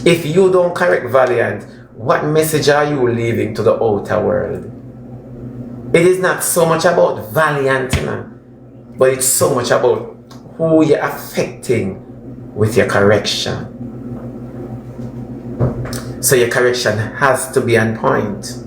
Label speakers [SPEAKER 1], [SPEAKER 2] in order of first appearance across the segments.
[SPEAKER 1] If you don't correct Valiant, what message are you leaving to the outer world? It is not so much about Valiant, but it's so much about who you're affecting with your correction. So your correction has to be on point.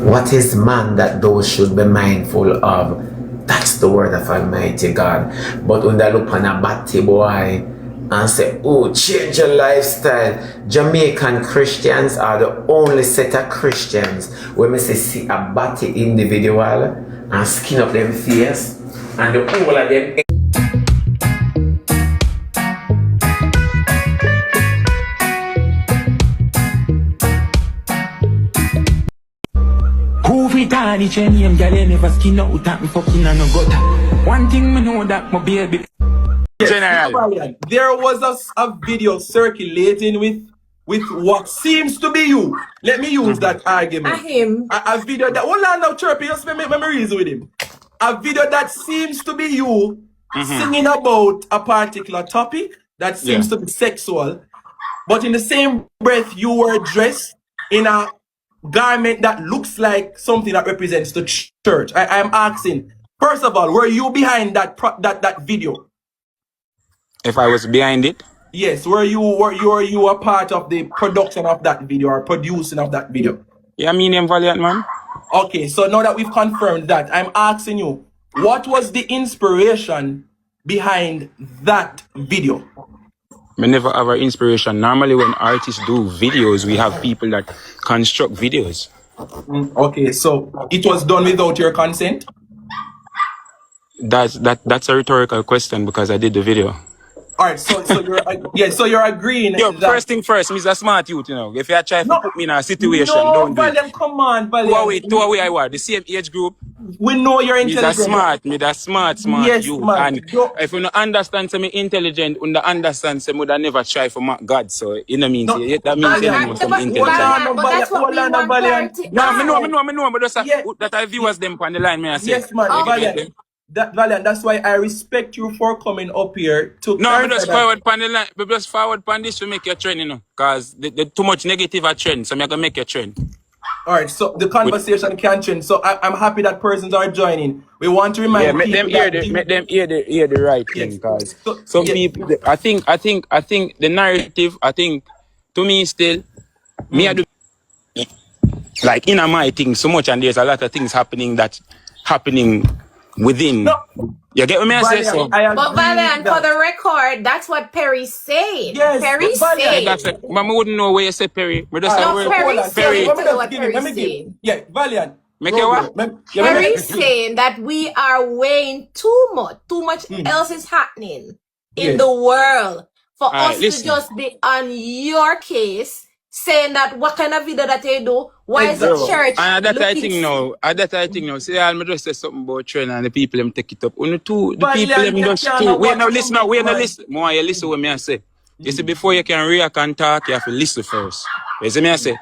[SPEAKER 1] What is man that those should be mindful of? That's the word of Almighty God. But when they look on a batty boy and say, oh, change your lifestyle. Jamaican Christians are the only set of Christians where we see a batty individual and skin up them face and the whole of them.
[SPEAKER 2] One thing me know that my baby.
[SPEAKER 3] General, there was a video circulating with what seems to be you. Let me use that argument. A video that hold on now, Chirpy, just make me reason with him. A video that seems to be you singing about a particular topic that seems to be sexual, but in the same breath you were dressed in a garment that looks like something that represents the church. I am asking, first of all, were you behind that video?
[SPEAKER 2] If I was behind it?
[SPEAKER 3] Yes, were you a part of the production of that video or producing of that video?
[SPEAKER 2] Yeah, me name Valiant, man.
[SPEAKER 3] Okay, so now that we've confirmed that, I'm asking you, what was the inspiration behind that video?
[SPEAKER 2] Me never have an inspiration. Normally when artists do videos, we have people that construct videos.
[SPEAKER 3] Okay, so it was done without your consent?
[SPEAKER 2] That's a rhetorical question because I did the video.
[SPEAKER 3] Alright, so you're agreeing.
[SPEAKER 2] Yo, first thing first, Mr. a smart youth, you know. If you try to put me in a situation,
[SPEAKER 3] no,
[SPEAKER 2] don't do
[SPEAKER 3] Valiant,
[SPEAKER 2] it.
[SPEAKER 3] come on, Valiant.
[SPEAKER 2] Two away I was, the same age group.
[SPEAKER 3] We know you're intelligent.
[SPEAKER 2] Me that smart
[SPEAKER 3] yes,
[SPEAKER 2] youth.
[SPEAKER 3] Man.
[SPEAKER 2] And if you don't understand me intelligent, you don't understand me, would I never try for my God. So you know means that means you know some intelligent.
[SPEAKER 4] But that's what we want clarity.
[SPEAKER 2] No, me know, but just that I viewers them on the line, me I say.
[SPEAKER 3] Yes, man. Valiant. Valiant, that's why I respect you for coming up here to.
[SPEAKER 2] No, just forward pan the line. Just forward pan this to make your trend, you know. Cause the too much negative a trend, so I'm gonna make your trend.
[SPEAKER 3] Alright, so the conversation can trend. So I'm happy that persons are joining. We want to remind
[SPEAKER 2] people. Make them hear the right thing, cause some people I think the narrative, to me still me I do like in my thing so much, and there's a lot of things happening within. No. You get what I say? So.
[SPEAKER 4] But Valiant, for the record, that's what Perry said.
[SPEAKER 3] Yes,
[SPEAKER 4] Perry said.
[SPEAKER 2] But I wouldn't know where you say Perry.
[SPEAKER 4] Perry said.
[SPEAKER 3] Yeah, Valiant.
[SPEAKER 2] Make it what?
[SPEAKER 4] Perry saying that we are weighing too much else is happening in the world for us to just be on your case. Saying that what kind of video that they do, why is the church?
[SPEAKER 2] And that I think now. See, I'll just say something about trend and the people them take it up. Only two, the people them just two. Wait now, listen. More you listen what me I say. You see, before you can react and talk, you have to listen first. You see me I say?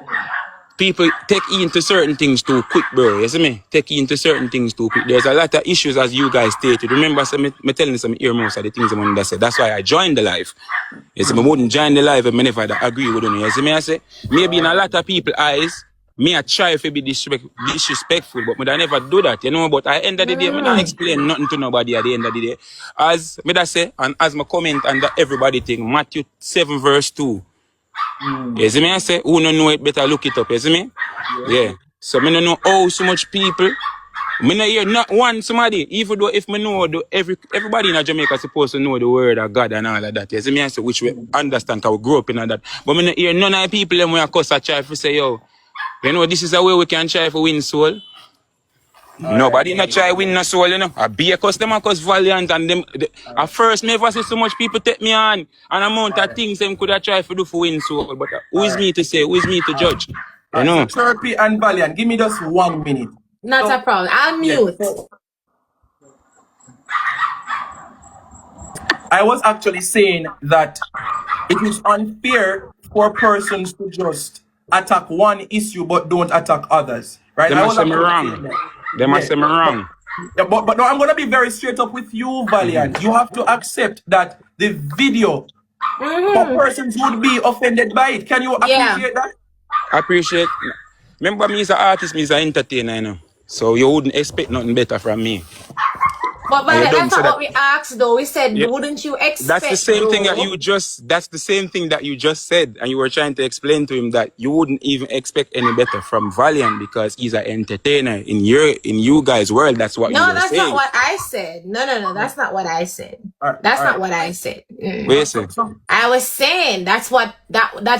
[SPEAKER 2] People take into certain things too quick, bro. You see me? Take into certain things too quick. There's a lot of issues as you guys stated. Remember, me telling you some ear most of the things I'm gonna say. That's why I joined the live. You see, I wouldn't join the live if I never agree with you. You see me? I say, maybe in a lot of people's eyes, me I try to be disrespectful, but I never do that, you know. But at the end of the day, I don't explain nothing to nobody at the end of the day. As me that say, and as my comment and everybody think, Matthew 7 verse 2. You see me? I say, who don't know it better look it up, you see me? Yeah. So I don't know how so much people. I don't hear not one somebody, even though if I know everybody in Jamaica is supposed to know the word of God and all of that. You see me? I say, which we understand how we grew up in that. But I don't hear none of the people them when I cuss a try to say, yo, you know, this is a way we can try to win soul. Nobody not try win no soul, you know. I be a customer cause Valiant and them. At first, me ever see so much people take me on and amount of things them could have tried to do for win soul. But who is me to say? Who is me to judge? You know.
[SPEAKER 3] So Chirpy and Valiant, give me just 1 minute.
[SPEAKER 4] Not a problem. I'll mute.
[SPEAKER 3] I was actually saying that it is unfair for persons to just attack one issue but don't attack others. Right?
[SPEAKER 2] They must say me wrong. They must say me wrong.
[SPEAKER 3] But no, I'm going to be very straight up with you, Valiant. You have to accept that the video but persons would be offended by it. Can you appreciate that?
[SPEAKER 2] Appreciate. Remember, me is an artist, me is an entertainer, you know. So you wouldn't expect nothing better from me.
[SPEAKER 4] But that's not what we asked, though. We said, wouldn't you expect?
[SPEAKER 2] That's the same thing that That's the same thing that you just said, and you were trying to explain to him that you wouldn't even expect any better from Valiant because he's an entertainer in you guys' world. That's what you were saying.
[SPEAKER 4] No, that's not what I said. No, that's not what I said. That's not what I said.
[SPEAKER 2] What you say?
[SPEAKER 4] I was saying that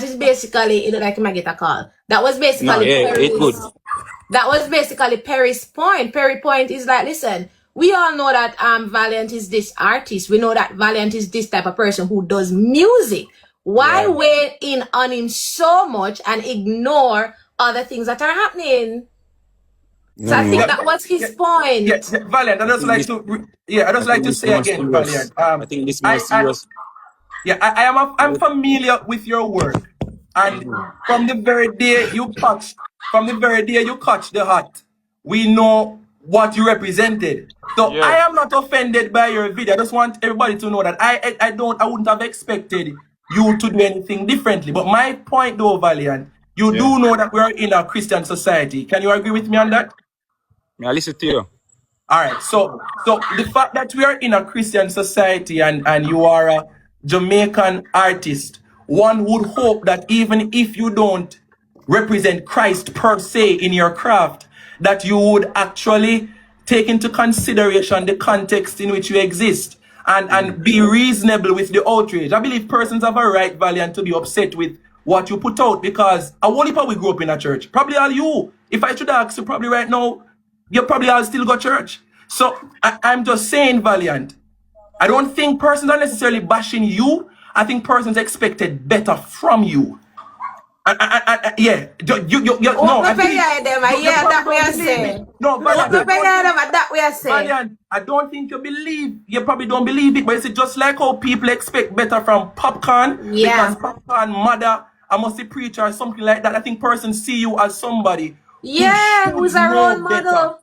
[SPEAKER 4] is basically, it looked like you might get a call. That was basically that was basically Perry's point. Perry's point is like, listen, we all know that Valiant is this artist. We know that Valiant is this type of person who does music. Why weigh in on him so much and ignore other things that are happening? So I think that was his point.
[SPEAKER 3] Yeah, Valiant, I just like to say again, Valiant.
[SPEAKER 2] I think this more serious.
[SPEAKER 3] I'm familiar with your work, and from the very day you catch the hat, we know what you represented. So I am not offended by your video. I just want everybody to know that I wouldn't have expected you to do anything differently. But my point though, Valiant, you do know that we are in a Christian society. Can you agree with me on that?
[SPEAKER 2] May I listen to you?
[SPEAKER 3] All right. So the fact that we are in a Christian society and you are a Jamaican artist, one would hope that even if you don't represent Christ per se in your craft, that you would actually take into consideration the context in which you exist and be reasonable with the outrage. I believe persons have a right, Valiant, to be upset with what you put out because a whole heap of we grew up in a church. Probably all you. If I should ask you probably right now, you probably all still go church. So I'm just saying, Valiant, I don't think persons are necessarily bashing you. I think persons expected better from you. No, I don't think you probably don't believe it, but it's just like how people expect better from Popcorn. Because Popcorn mother, I must say preacher or something like that. I think persons see you as somebody
[SPEAKER 4] who's a role model.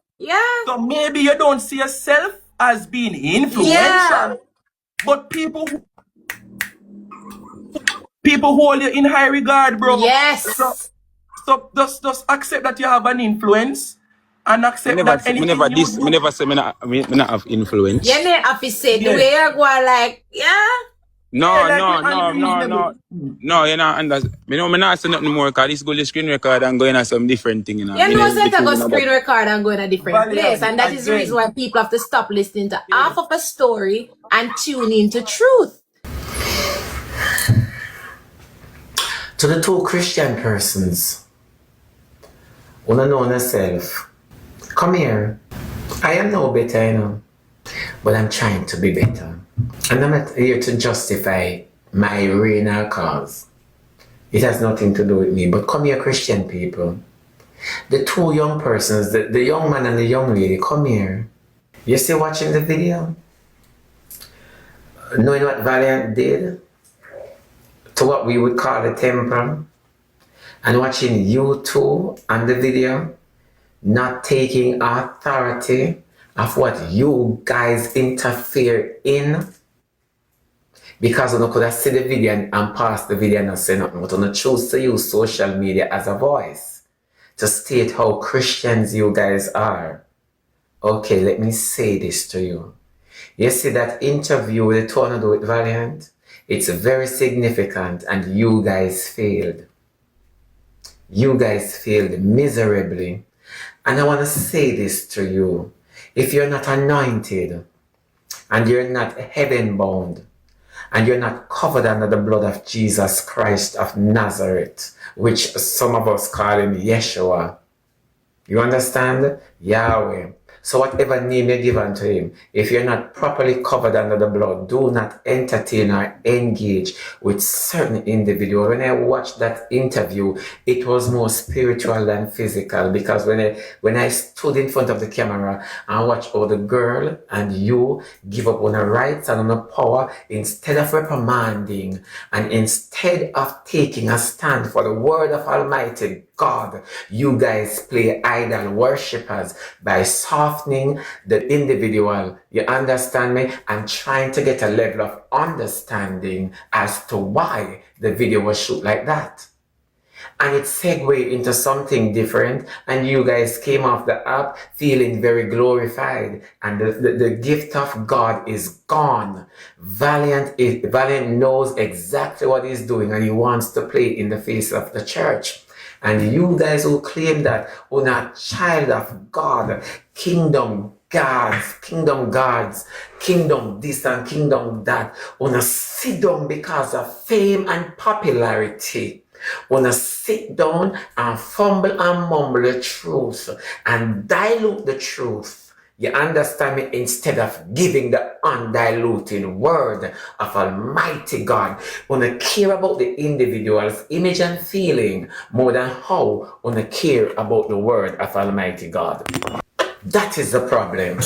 [SPEAKER 3] So maybe you don't see yourself as being influential, but people hold you in high regard, bro.
[SPEAKER 4] Yes.
[SPEAKER 3] So just accept that you have an influence and accept that anything
[SPEAKER 2] me never say me not have influence.
[SPEAKER 4] You never have to say the way you go like,
[SPEAKER 2] No, you know, and me not say nothing more because this go to screen record and going at some different thing, you know.
[SPEAKER 4] You know, say to go screen record and go in a different place, and that is the reason why people have to stop listening to half of a story and tune into truth.
[SPEAKER 1] To the two Christian persons, wanna know yourself, come here. I am no better, you know, but I'm trying to be better. And I'm not here to justify my reign or cause. It has nothing to do with me. But come here, Christian people. The two young persons, the young man and the young lady, come here. You see watching the video? Knowing what Valiant did to what we would call the temple, and watching you two on the video not taking authority of what you guys interfere in, because you could have seen the video and pass the video and not say nothing, but you choose to use social media as a voice to state how Christians you guys are. Okay, let me say this to you. You see that interview with the Tornado with Valiant? It's very significant, and you guys failed. You guys failed miserably. And I want to say this to you. If you're not anointed, and you're not heaven bound, and you're not covered under the blood of Jesus Christ of Nazareth, which some of us call him Yeshua, you understand? Yahweh. So whatever name you give unto him, if you're not properly covered under the blood, do not entertain or engage with certain individuals. When I watched that interview, it was more spiritual than physical, because when I stood in front of the camera and watched all the girl and you give up on the rights and on the power, instead of reprimanding and instead of taking a stand for the word of Almighty God, you guys play idol worshippers by softening the individual, you understand me, and trying to get a level of understanding as to why the video was shoot like that. And it segued into something different, and you guys came off the app feeling very glorified, and the gift of God is gone. Valiant knows exactly what he's doing, and he wants to play in the face of the church. And you guys who claim that you're not child of God, kingdom gods, kingdom this and kingdom that, wanna sit down because of fame and popularity. Wanna sit down and fumble and mumble the truth and dilute the truth. You understand me? Instead of giving the undiluted word of Almighty God. Wanna care about the individual's image and feeling more than how wanna care about the word of Almighty God. That is the problem.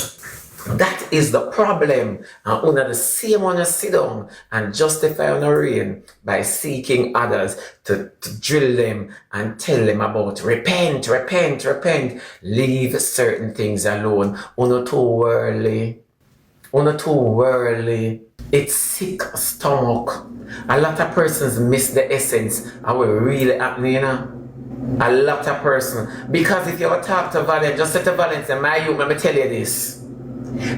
[SPEAKER 1] That is the problem. And under the same one to sit down and justify on a reign by seeking others to drill them and tell them about repent. Leave certain things alone. Uno too worldly. It's sick stomach. A lot of persons miss the essence of what really happening, you know? A lot of persons. Because if you ever talk to Valiant, just say to Valiant, say, my youth, let me tell you this.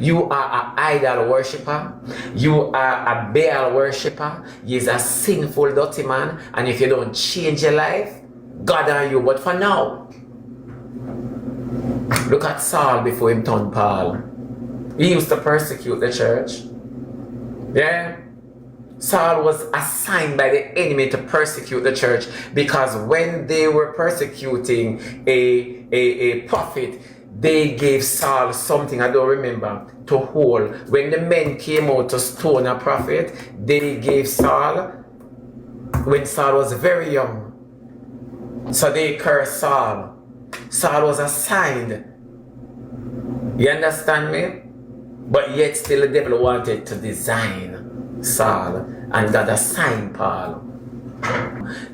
[SPEAKER 1] You are an idol worshipper. You are a Baal worshipper. You're a sinful, dirty man. And if you don't change your life, God are you. But for now, look at Saul before him turned Paul. He used to persecute the church. Yeah. Saul was assigned by the enemy to persecute the church, because when they were persecuting a prophet, they gave Saul something, I don't remember, to hold. When the men came out to stone a prophet, they gave Saul, when Saul was very young. So they cursed Saul. Saul was assigned. You understand me? But yet still the devil wanted to design Saul, and God assigned Paul.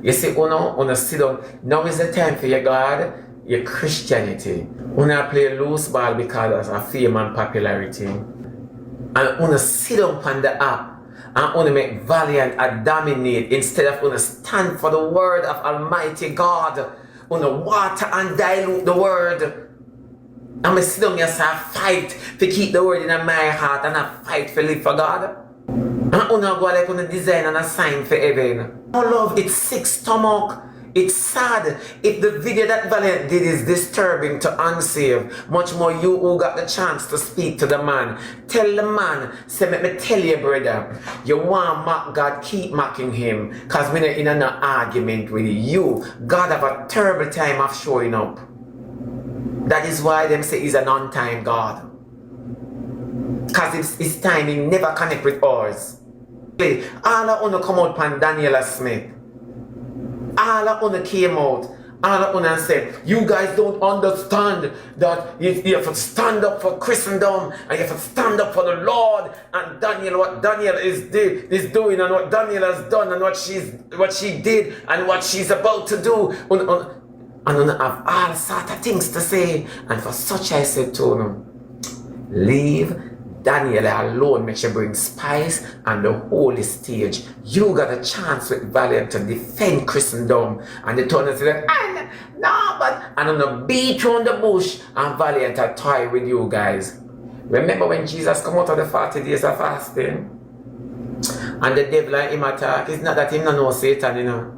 [SPEAKER 1] You see, Uno sit down. Now is the time for your God, your Christianity. Uno play loose ball because of fame and popularity. And Uno sit down on the app and Uno make Valiant a dominate instead of Uno stand for the word of Almighty God. Uno water and dilute the word. And I sit down here and fight to keep the word in my heart, and I fight for live for God. And Uno go like Uno design and a sign for heaven. Oh love, it's sick stomach. It's sad. If the video that Valiant did is disturbing to unsaved, much more you who got the chance to speak to the man. Tell the man, say, let me tell you, brother, you want mock God, keep mocking him, because we're not in an argument with you. God have a terrible time of showing up. That is why them say he's an on-time God. Because his timing never connect with ours. All of you come out from Daniela Smith. All of you came out. All of you said, you guys don't understand that you have to stand up for Christendom and you have to stand up for the Lord. And Daniel, what Daniel is doing, and what Daniel has done, and what she did, and what she's about to do. And I have all sort of things to say. And for such I said to them, leave Daniel alone, make sure bring spice and the holy stage. You got a chance with Valiant to defend Christendom. And they told us that, no, but I'm gonna beat you on the bush, and Valiant a toy with you guys. Remember when Jesus come out of the 40 days of fasting? And the devil and him attack. It's not that him don't know Satan, you know.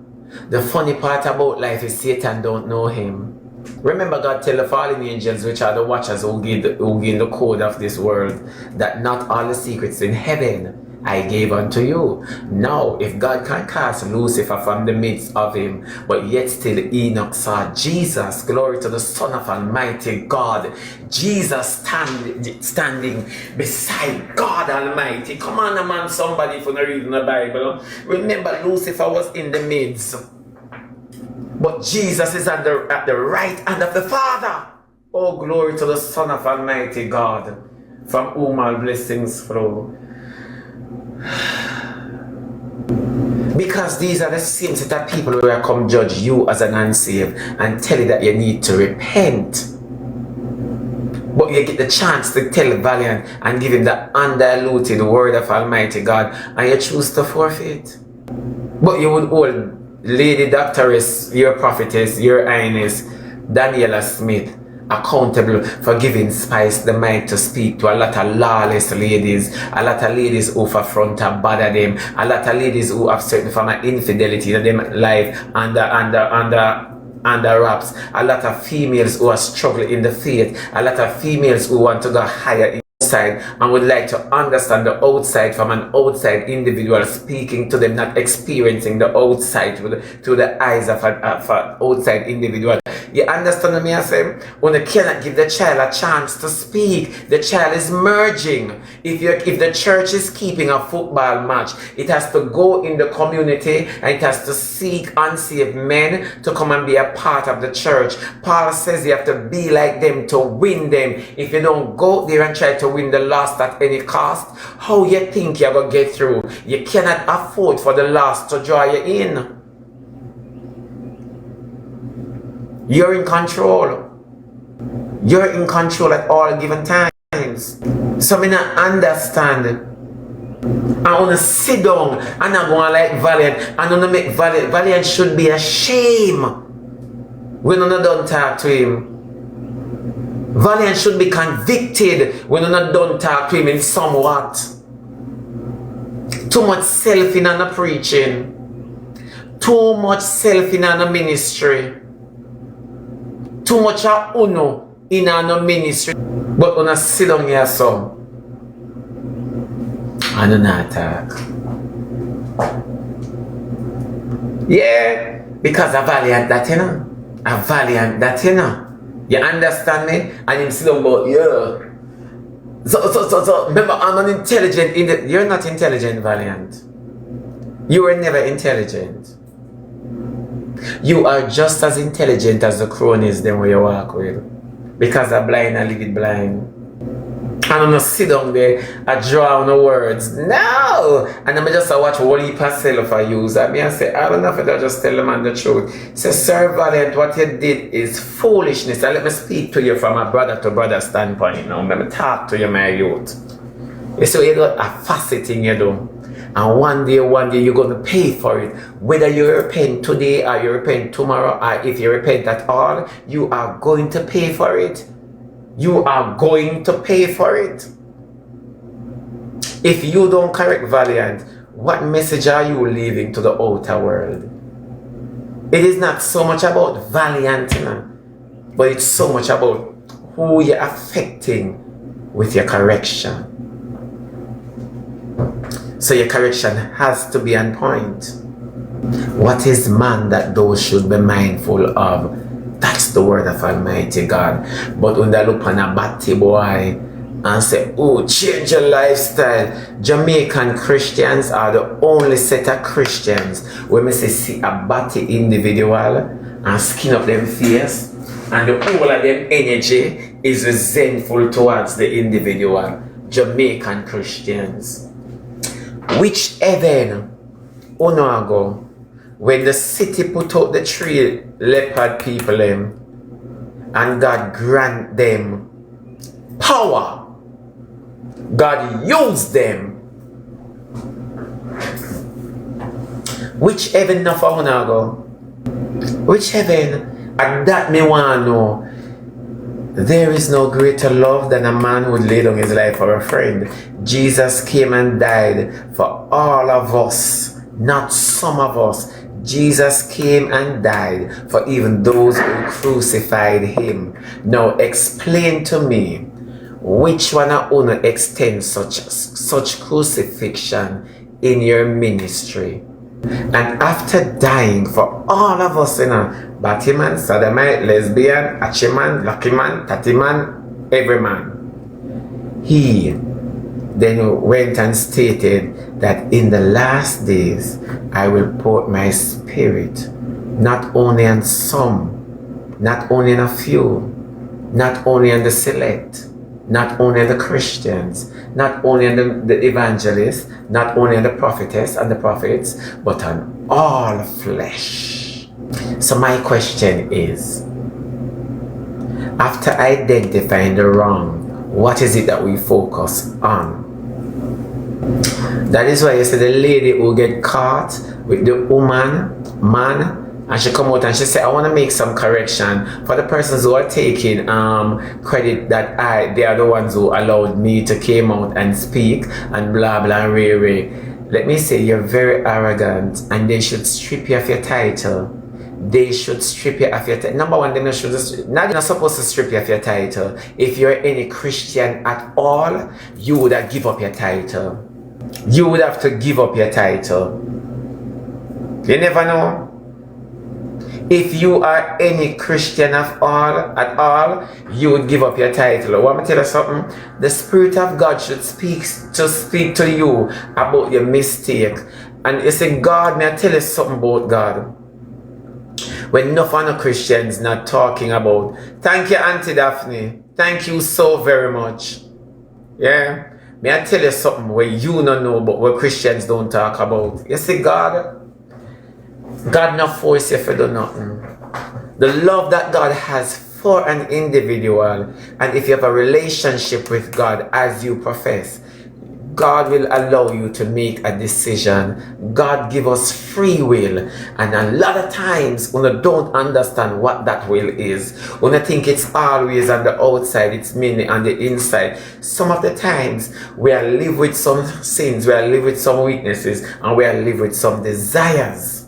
[SPEAKER 1] The funny part about life is Satan don't know him. Remember, God tell the fallen angels, which are the watchers who gain the code of this world, that not all the secrets in heaven I gave unto you. Now, if God can cast Lucifer from the midst of him, but yet still Enoch saw Jesus, glory to the Son of Almighty God, Jesus standing beside God Almighty. Come on, man, somebody for not reading the Bible. Remember, Lucifer was in the midst. But Jesus is at the right hand of the Father. Oh, glory to the Son of Almighty God, from whom all blessings flow. Because these are the same set of people who will come judge you as an unsaved and tell you that you need to repent. But you get the chance to tell Valiant and give him the undiluted word of Almighty God, and you choose to forfeit. But you would hold Lady Doctoress, your prophetess, your highness, Daniela Smith, accountable for giving Spice the mic to speak to a lot of lawless ladies, a lot of ladies who for front and bother them, a lot of ladies who have certain form of infidelity in them life under wraps, a lot of females who are struggling in the faith, a lot of females who want to go higher inside and would like to understand the outside from an outside individual speaking to them, not experiencing the outside through the eyes of an outside individual. You understand what I say? When you cannot give the child a chance to speak, the child is merging. If the church is keeping a football match, it has to go in the community and it has to seek unsaved men to come and be a part of the church. Paul says you have to be like them to win them. If you don't go there and try to win the lost at any cost, how you think you're going to get through? You cannot afford for the lost to draw you in. You're in control. You're in control at all given times. So I don't understand. I want to sit down and I'm going like Valiant. I want to make Valiant. Valiant should be ashamed when I don't talk to him. Valiant should be convicted when I don't talk to him in somewhat. Too much self in the preaching. Too much self in the ministry. Too much of uno in our ministry. But when I sit down here so I do not talk. Yeah, because a Valiant that you know. A Valiant that you know. You understand me? And him sit down about yeah. So remember I'm an intelligent you're not intelligent, Valiant. You were never intelligent. You are just as intelligent as the cronies them where you walk with. Because I'm blind and live it blind. And I'm not sit down there and draw on the words. No! And I'm just watch what he self I use. And I say, I don't know if I just tell the man the truth. Say, Sir Valiant, what you did is foolishness. And let me speak to you from a brother to brother standpoint now. Let me talk to you, my youth. You see, you got a facet thing you do. And one day you're going to pay for it. Whether you repent today or you repent tomorrow, or if you repent at all, you are going to pay for it. You are going to pay for it. If you don't correct Valiant, what message are you leaving to the outer world? It is not so much about Valiant, but it's so much about who you're affecting with your correction. So your correction has to be on point. What is man that those should be mindful of? That's the word of Almighty God. But when they look on a batty boy and say, oh, change your lifestyle. Jamaican Christians are the only set of Christians when we see a batty individual and skin up them face and the whole of them energy is resentful towards the individual. Jamaican Christians. Which heaven go when the city put out the 3 leopard people and God grant them power. God used them. Which heaven now for go? Which heaven? And that me want to know. There is no greater love than a man who would lay down his life for a friend. Jesus came and died for all of us, not some of us. Jesus came and died for even those who crucified him. Now explain to me, which one of you extends such crucifixion in your ministry? And after dying for all of us, Batman, Sodomite, lesbian, Achiman, Lucky Man, Tatiman, every man. He then went and stated that in the last days I will pour my spirit not only on some, not only on a few, not only on the select, not only on the Christians, not only on the evangelists, not only on the prophetess and the prophets, but on all flesh. So my question is, After identifying the wrong, what is it that we focus on? That is why you see the lady who get caught with the man, and she come out and she say, I want to make some correction for the persons who are taking credit that they are the ones who allowed me to came out and speak and blah blah and ray. Let me say, you're very arrogant, and they should strip you of your title. They should strip you of your title. Number one, they're not supposed to strip you of your title. If you're any Christian at all, you would have give up your title. You would have to give up your title. You never know. If you are any Christian at all, you would give up your title. Want me to tell you something? The Spirit of God should speak to you about your mistake. And you say, God, may I tell you something about God? When enough other Christians not talking about. Thank you, Auntie Daphne. Thank you so very much. Yeah. May I tell you something where you don't know but what Christians don't talk about. You see, God not force you to do nothing. The love that God has for an individual, and if you have a relationship with God as you profess, God will allow you to make a decision. God give us free will, and a lot of times when you don't understand what that will is, when you think it's always on the outside, it's mainly on the inside. Some of the times we are live with some sins, we are live with some weaknesses, and we are live with some desires.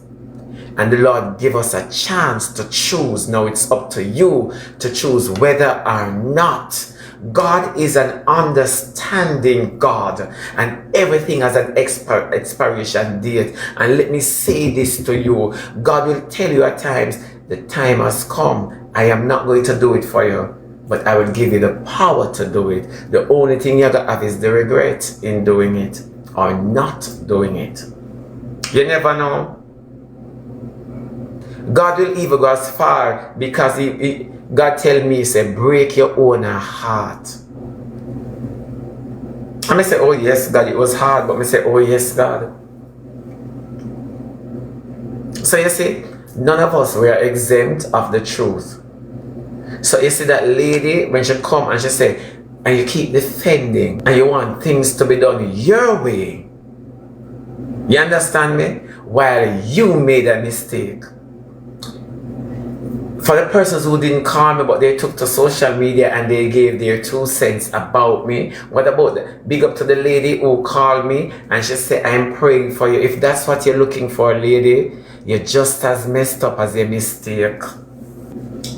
[SPEAKER 1] And the Lord give us a chance to choose. Now it's up to you to choose whether or not. God is an understanding God, and everything has an expiration date. And let me say this to you, God will tell you at times, the time has come. I am not going to do it for you, but I will give you the power to do it. The only thing you're going to have is the regret in doing it or not doing it. You never know. God will even go as far because God tell me, say, break your own heart. And I say, oh yes, God, it was hard. But I say, oh yes, God. So you see, none of us were exempt of the truth. So you see that lady, when she come and she say, and you keep defending, and you want things to be done your way. You understand me? While you made a mistake. For the persons who didn't call me, but they took to social media and they gave their 2 cents about me. What about that? Big up to the lady who called me and she said, I'm praying for you. If that's what you're looking for, lady, you're just as messed up as a mistake.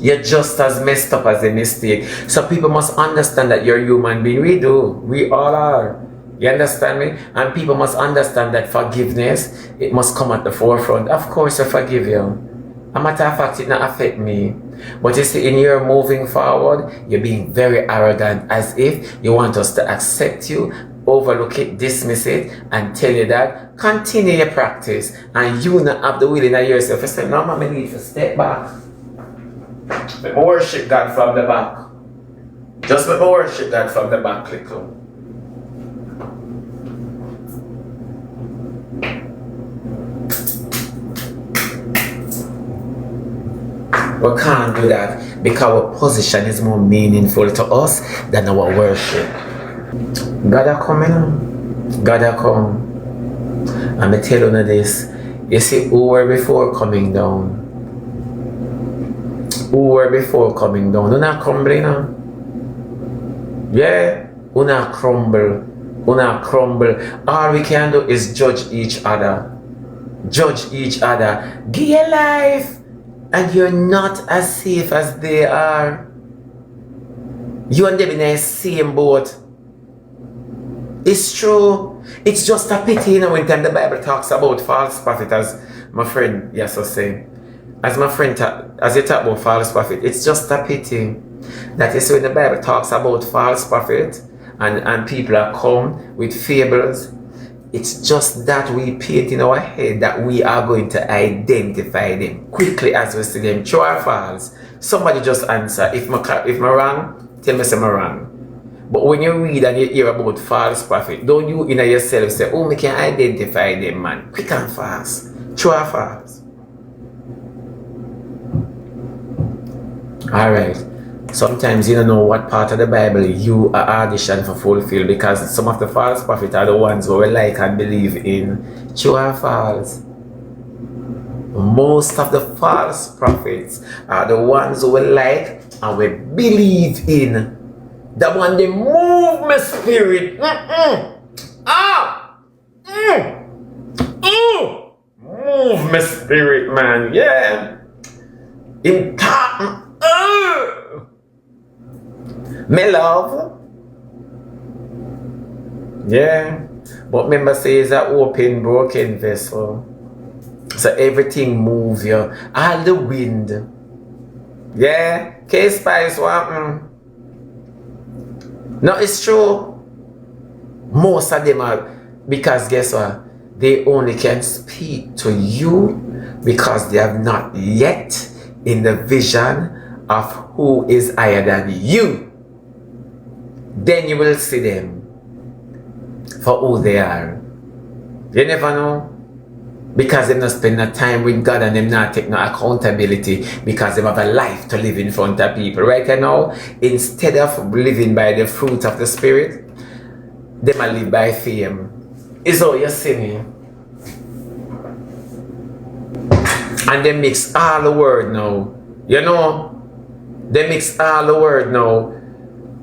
[SPEAKER 1] You're just as messed up as a mistake. So people must understand that you're a human being. We do. We all are. You understand me? And people must understand that forgiveness, it must come at the forefront. Of course I forgive you. A matter of fact, it not affect me. But you see, in your moving forward, you're being very arrogant, as if you want us to accept you, overlook it, dismiss it, and tell you that continue your practice, and you not have the will in yourself. You say, no, man, I need to step back. Let me worship God from the back. Just let me worship God from the back, little. We can't do that because our position is more meaningful to us than our worship. God are coming on. God are come. And I tell you this. You see, who were before coming down? Who were before coming down? Who not crumbling now? Yeah? Who not crumble? Who not crumble? All we can do is judge each other. Judge each other. Give your life. And you're not as safe as they are. You and them in the same boat. It's true. It's just a pity, you know, when time the Bible talks about false prophet, as my friend yes was saying. As my friend, as you talk about false prophet, it's just a pity that you see when the Bible talks about false prophet and people are come with fables. It's just that we paint in our head that we are going to identify them quickly as we see them. True or false? Somebody just answer. If I'm wrong, tell me I'm wrong. But when you read and you hear about false prophet, don't you in yourself say, oh, we can identify them, man. Quick and fast. True or false? Alright. sometimes you don't know what part of the Bible you are auditioned for fulfill, because some of the false prophets are the ones who will like and believe in. True or false? Most of the false prophets are the ones who will like and will believe in. The one they move my spirit. Move my spirit, man. Yeah. Important. Me love. Yeah. But remember, say it's an open, broken vessel. So everything moves you. All the wind. Yeah. K-Spice, what? No, it's true. Most of them are, because guess what? They only can speak to you because they have not yet in the vision of who is higher than you. Then you will see them for who they are. You never know. Because they not spend no time with God and them not take no accountability because they have a life to live in front of people. Right now, instead of living by the fruit of the Spirit, they might live by fame. Is all you see me? And they mix all the word now. You know? They mix all the word now.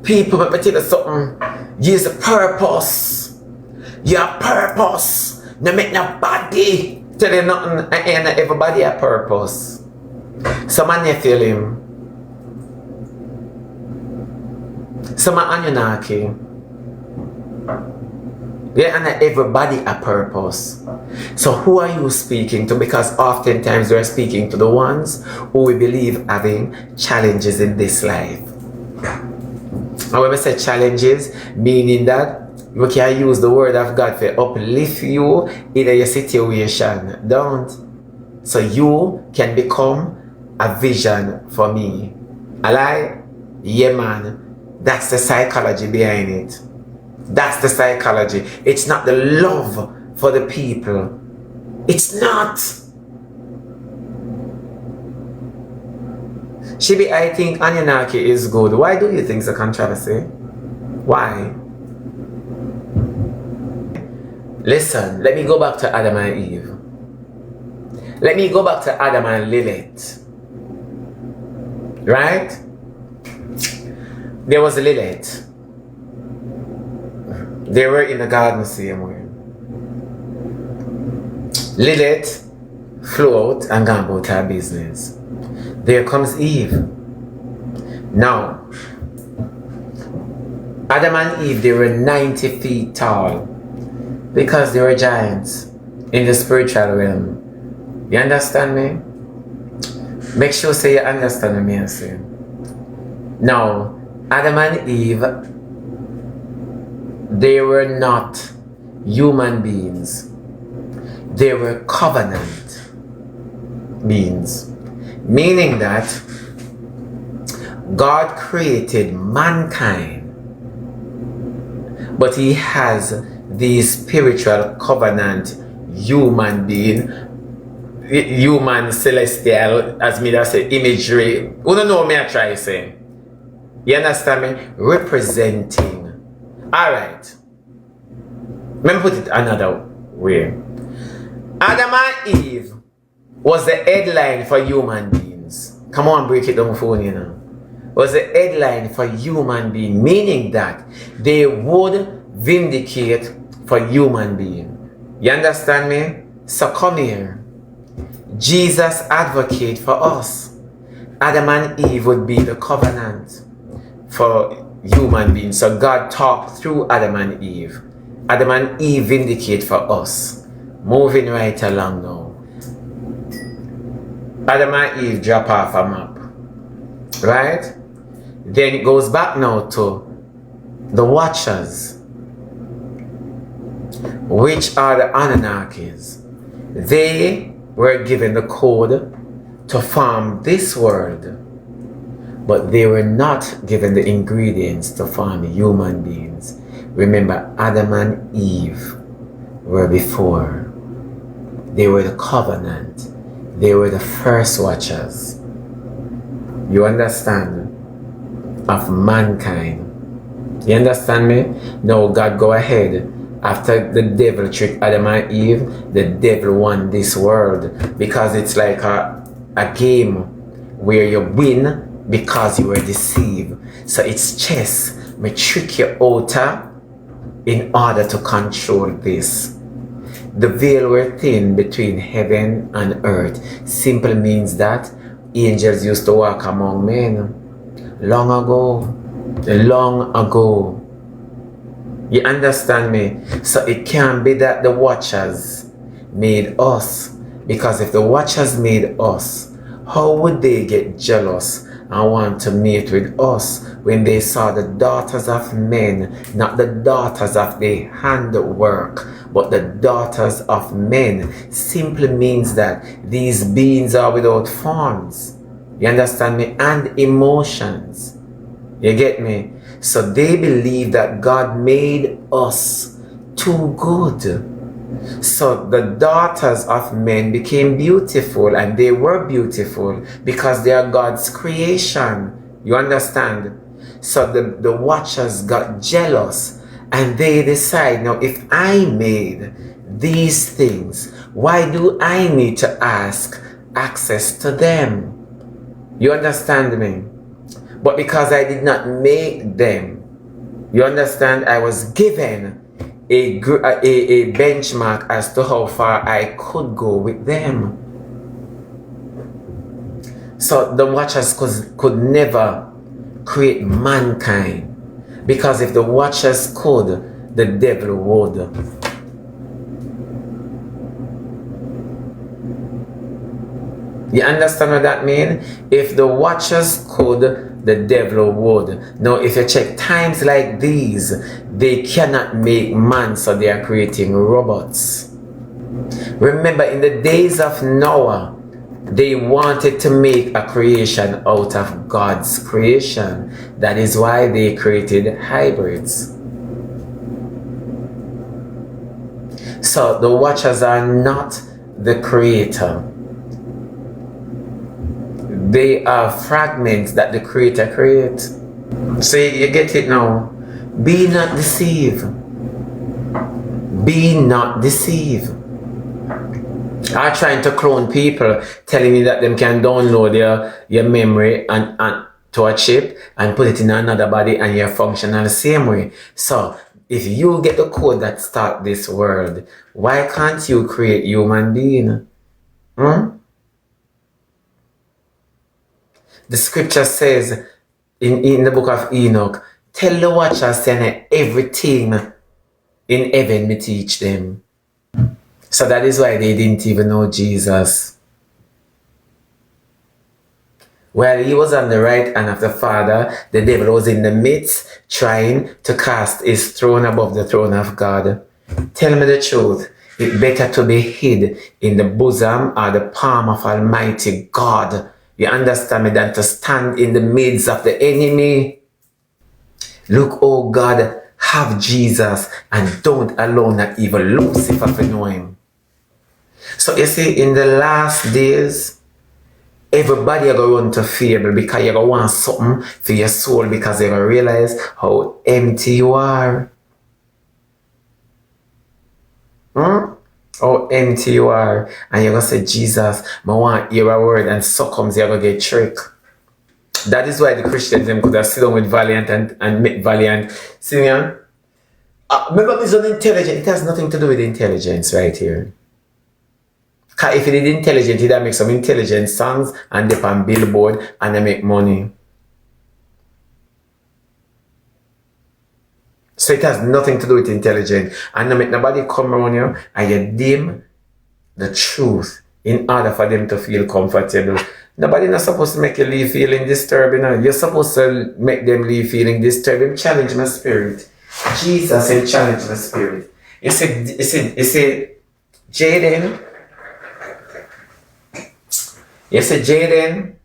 [SPEAKER 1] People, let me tell you something. Use a purpose. Your purpose. No make nobody tell you nothing, and everybody a purpose. Some man you feel him. Some are Anunnaki. Yeah, and everybody a purpose. So who are you speaking to? Because oftentimes we are speaking to the ones who we believe having challenges in this life. And when we say challenges, meaning that we can use the word of God to uplift you in your situation. Don't. So you can become a vision for me. A lie? Yeah, man. That's the psychology behind it. That's the psychology. It's not the love for the people. It's not. Shibi, I think Anunnaki is good. Why do you think it's a controversy? Why? Listen, let me go back to Adam and Eve. Let me go back to Adam and Lilith. Right? There was Lilith. They were in the garden the same way. Lilith flew out and gone about her business. There comes Eve. Now, Adam and Eve, they were 90 feet tall. Because they were giants in the spiritual realm. You understand me? Make sure say you understand me I say. Now, Adam and Eve, they were not human beings. They were covenant beings. Meaning that God created mankind, but He has the spiritual covenant human being, human celestial, as me that say, imagery. You don't know me I try to say. You understand me? Representing. Alright. Let me put it another way. Adam and Eve was the headline for human beings. Come on, break it down for you now. Was the headline for human being, meaning that they would vindicate for human being. You understand me? So come here. Jesus advocate for us. Adam and Eve would be the covenant for human beings. So God talked through Adam and Eve. Adam and Eve vindicate for us. Moving right along now. Adam and Eve drop off a map. Right? Then it goes back now to the Watchers, which are the Anunnakis. They were given the code to form this world, but they were not given the ingredients to form human beings. Remember, Adam and Eve were before. They were the covenant. They were the first Watchers. You understand? of mankind. You understand me? Now God go ahead. After the devil tricked Adam and Eve, the devil won this world, because it's like a game where you win because you were deceived. So it's chess. Me trick you out in order to control this. The veil were thin between heaven and earth simply means that angels used to walk among men long ago. Long ago. You understand me? So it can't be that the watchers made us, because if the watchers made us, how would they get jealous and want to mate with us when they saw the daughters of men, not the daughters of their handwork, but the daughters of men? Simply means that these beings are without forms. You understand me? And emotions. You get me? So they believe that God made us too good. So the daughters of men became beautiful, and they were beautiful because they are God's creation. You understand? So the watchers got jealous, and they decide, now if I made these things, why do I need to ask access to them? You understand me? But because I did not make them, you understand, I was given a benchmark as to how far I could go with them. So the watchers could never create mankind, because if the watchers could, the devil would. You understand what that means? If the watchers could, the devil would. Now, if you check times like these, they cannot make man, so they are creating robots. Remember, in the days of Noah, they wanted to make a creation out of God's creation. That is why they created hybrids. So the watchers are not the creator. They are fragments that the creator creates. See, you get it now? Be not deceived. Be not deceived. Are trying to clone people, telling me that them can download your memory and to a chip and put it in another body, and you're functional the same way. So if you get the code that start this world, why can't you create human being? The scripture says in the book of Enoch, tell the watchers, saying everything in heaven me teach them. So that is why they didn't even know Jesus. While he was on the right hand of the Father, the devil was in the midst, trying to cast his throne above the throne of God. Tell me the truth. It's better to be hid in the bosom or the palm of Almighty God, you understand me, than to stand in the midst of the enemy. Look, oh God, have Jesus and don't allow not even Lucifer to know him. So you see, in the last days, everybody are going to run to fear because you're going to want something for your soul, because you're going to realize how empty you are. How empty you are. And you're going to say, Jesus, I want to hear a word, and so comes you're going to get tricked. That is why the Christians them could have sit down with Valiant and make Valiant sing. Remember, it's not intelligent. It has nothing to do with intelligence right here. Because if it is intelligent, it would make some intelligent songs and they on Billboard and they make money. So it has nothing to do with intelligence. And don't make nobody come around you and you dim the truth in order for them to feel comfortable. Nobody not supposed to make you leave feeling disturbed. You know? You're supposed to make them leave feeling disturbed. Challenge my spirit. Jesus said challenge my spirit. You said, Jaden. You said, Jaden,